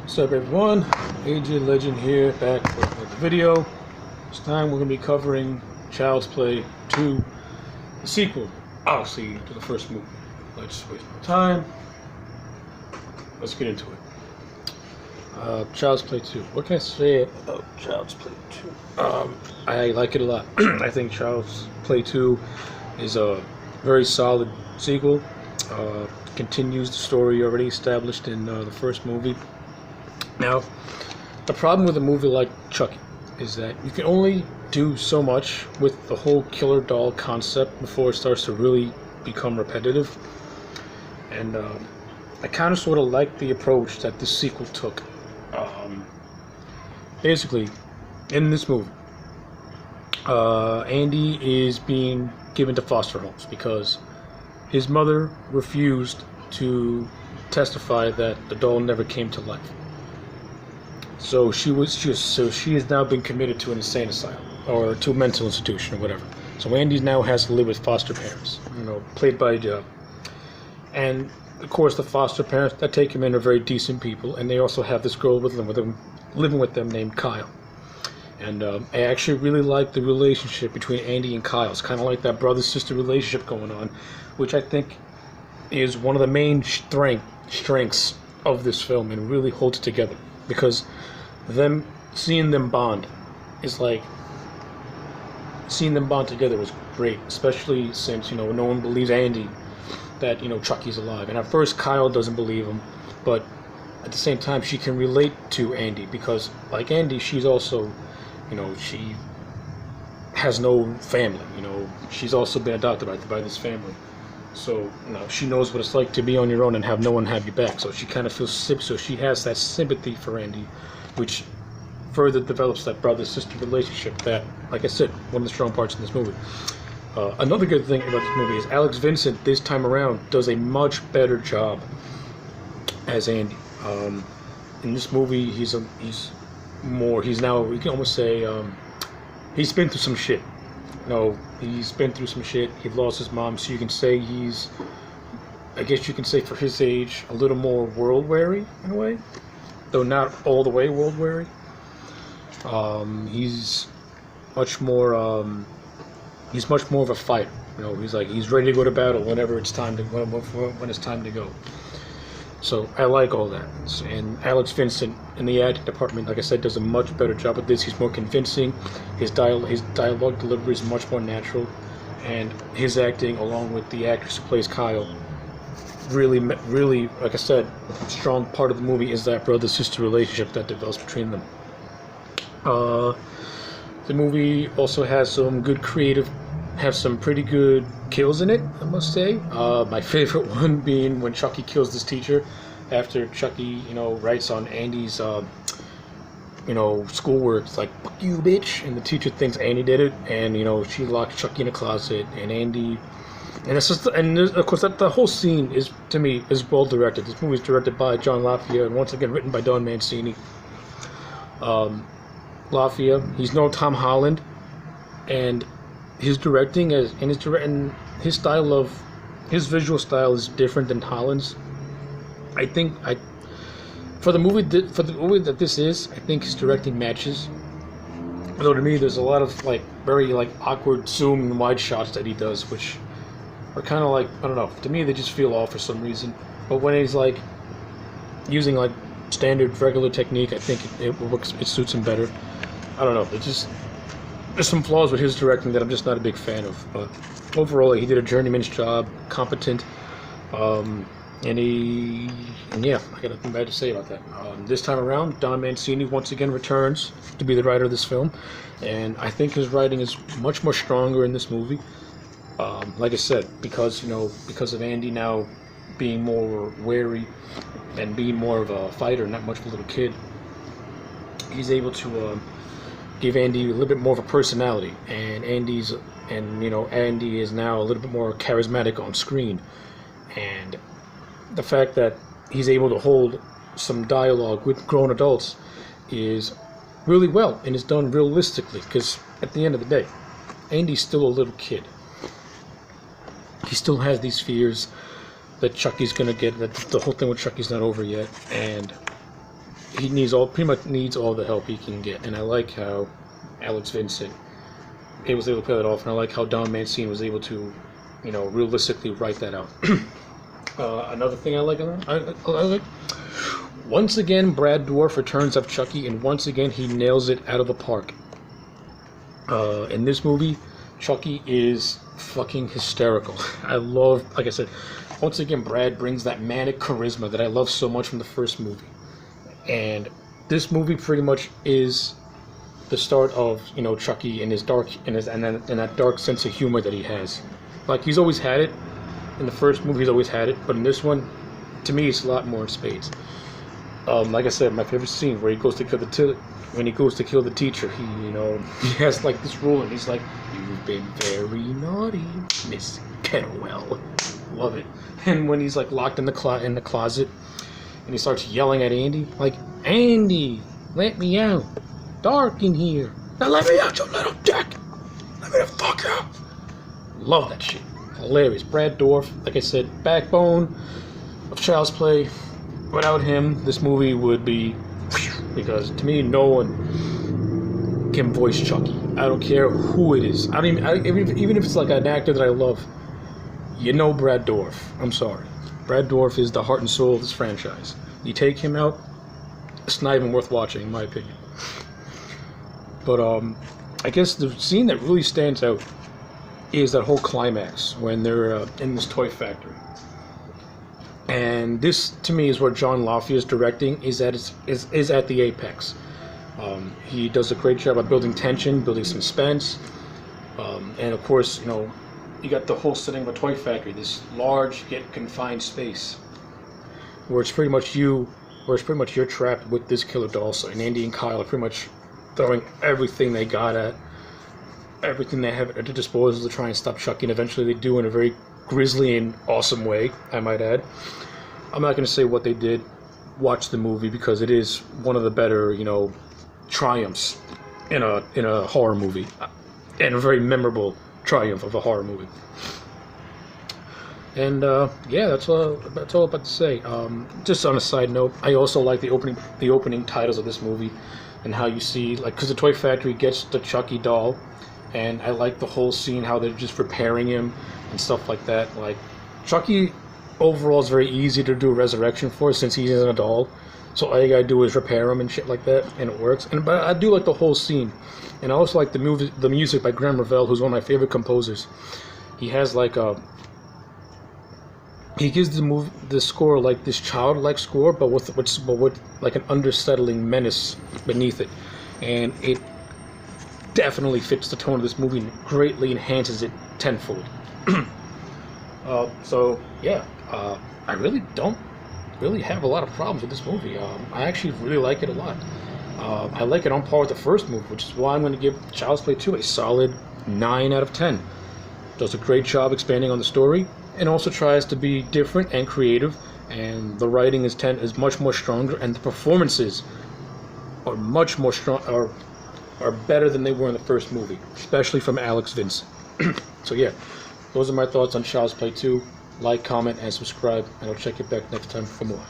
What's up, everyone? AJ Legend here, back with another video. This time we're going to be covering Child's Play 2, the sequel, obviously, to the first movie. Let's waste no time. Let's get into it. Child's Play 2. What can I say about Child's Play 2? I like it a lot. I think Child's Play 2 is a very solid sequel. Continues the story already established in the first movie. Now, the problem with a movie like Chucky is that you can only do so much with the whole killer doll concept before it starts to really become repetitive. And I kind of sort of like the approach that this sequel took. Basically, in this movie, Andy is being given to foster homes because his mother refused to testify that the doll never came to life. So she has now been committed to an insane asylum or to a mental institution or whatever. So Andy now has to live with foster parents, played by Joe. And of course, the foster parents that take him in are very decent people, and they also have this girl living with them named Kyle. And I actually really like the relationship between Andy and Kyle. It's kind of like that brother-sister relationship going on, which I think is one of the main strengths of this film and really holds it together. Because seeing them bond is like, seeing them bond together was great, especially since, no one believes Andy that, Chucky's alive. And at first Kyle doesn't believe him, but at the same time she can relate to Andy because, like Andy, she's also, she has no family, she's also been adopted by this family. So, she knows what it's like to be on your own and have no one have you back. So she kind of feels so she has that sympathy for Andy, which further develops that brother-sister relationship that, like I said, one of the strong parts in this movie. Another good thing about this movie is Alex Vincent, this time around, does a much better job as Andy. In this movie, he's now, we can almost say, he's been through some shit. He's been through some shit. He lost his mom, so you can say I guess you can say for his age, a little more world-weary in a way, though not all the way world-weary. He's much more of a fighter. He's ready to go to battle whenever it's time to when it's time to go. So I like all that. And Alex Vincent in the acting department, like I said, does a much better job with this. He's more convincing. His dialogue delivery is much more natural, and his acting, along with the actress who plays Kyle, really, like I said, a strong part of the movie is that brother-sister relationship that develops between them. The movie also has some pretty good kills in it, I must say. My favorite one being when Chucky kills this teacher after Chucky, writes on Andy's, schoolwork. It's like, "Fuck you, bitch," and the teacher thinks Andy did it, and she locks Chucky in a closet, and Andy, and it's just, and of course the whole scene is, to me, is well directed. This movie is directed by John LaFia, and once again written by Don Mancini. LaFia, he's no Tom Holland, and his directing and his visual style is different than Holland's. I think for the movie that this is, I think his directing matches. Although to me, there's a lot of very awkward zoom and wide shots that he does, which are kind of I don't know. To me, they just feel off for some reason. But when he's using standard regular technique, I think it works. It suits him better. I don't know. There's some flaws with his directing that I'm just not a big fan of, but overall he did a journeyman's job, competent, and yeah, I got nothing bad to say about that. This time around, Don Mancini once again returns to be the writer of this film, and I think his writing is much more stronger in this movie. Like I said, because of Andy now being more wary and being more of a fighter, not much of a little kid, he's able to give Andy a little bit more of a personality, and Andy is now a little bit more charismatic on screen, and the fact that he's able to hold some dialogue with grown adults is really well, and is done realistically, because at the end of the day, Andy's still a little kid. He still has these fears that Chucky's gonna get, that the whole thing with Chucky's not over yet, and he pretty much needs all the help he can get, and I like how Alex Vincent was able to play that off, and I like how Don Mancini was able to, realistically write that out. Another thing I like, once again, Brad Dourif returns as Chucky, and once again he nails it out of the park. In this movie, Chucky is fucking hysterical. I love, like I said, once again, Brad brings that manic charisma that I love so much from the first movie. And this movie pretty much is the start of, Chucky and his dark, and that dark sense of humor that he has. Like, he's always had it. In the first movie, he's always had it. But in this one, to me, it's a lot more in spades. Like I said, my favorite scene where he goes to kill the teacher, he has like this rule, and he's like, "You've been very naughty, Miss Kettlewell." Love it. And when he's like locked in the closet, and he starts yelling at Andy, like, "Andy, let me out! Dark in here! Now let me out, you little dick! Let me the fuck out!" Love that shit. Hilarious. Brad Dourif, like I said, backbone of Child's Play. Without him, this movie would be, because to me, no one can voice Chucky. I don't care who it is. Even if it's like an actor that I love, Brad Dourif. I'm sorry. Brad Dourif is the heart and soul of this franchise. You take him out, it's not even worth watching, in my opinion. But I guess the scene that really stands out is that whole climax when they're in this toy factory. And this, to me, is where John Lafayette's directing is at the apex. He does a great job of building tension, building suspense, and of course, you got the whole setting of a toy factory, this large yet confined space, where it's pretty much you're trapped with this killer doll. So, and Andy and Kyle are pretty much throwing everything they got at, everything they have at their disposal to try and stop Chucky, and eventually they do in a very grisly and awesome way, I might add. I'm not going to say what they did. Watch the movie, because it is one of the better, triumphs in a horror movie, and a very memorable triumph of a horror movie. And yeah, that's all I'm about to say. Just on a side note, I also like the opening titles of this movie, and how you see, like, because the toy factory gets the Chucky doll, and I like the whole scene how they're just repairing him and stuff like that. Like, Chucky overall is very easy to do a resurrection for, since he isn't a doll. So all you gotta do is repair him and shit like that, and it works. But I do like the whole scene, and I also like the music by Graham Revell, who's one of my favorite composers. He has like he gives the score like this childlike score, but with like an unsettling menace beneath it, and it definitely fits the tone of this movie and greatly enhances it tenfold. So yeah, I really don't have a lot of problems with this movie. I actually really like it a lot. I like it on par with the first movie, which is why I'm going to give Child's Play 2 a solid 9 out of 10. Does a great job expanding on the story, and also tries to be different and creative, and the writing is much more stronger, and the performances are much more strong, are better than they were in the first movie, especially from Alex Vincent. So yeah, those are my thoughts on Child's Play 2. Like, comment, and subscribe, and I'll check you back next time for more.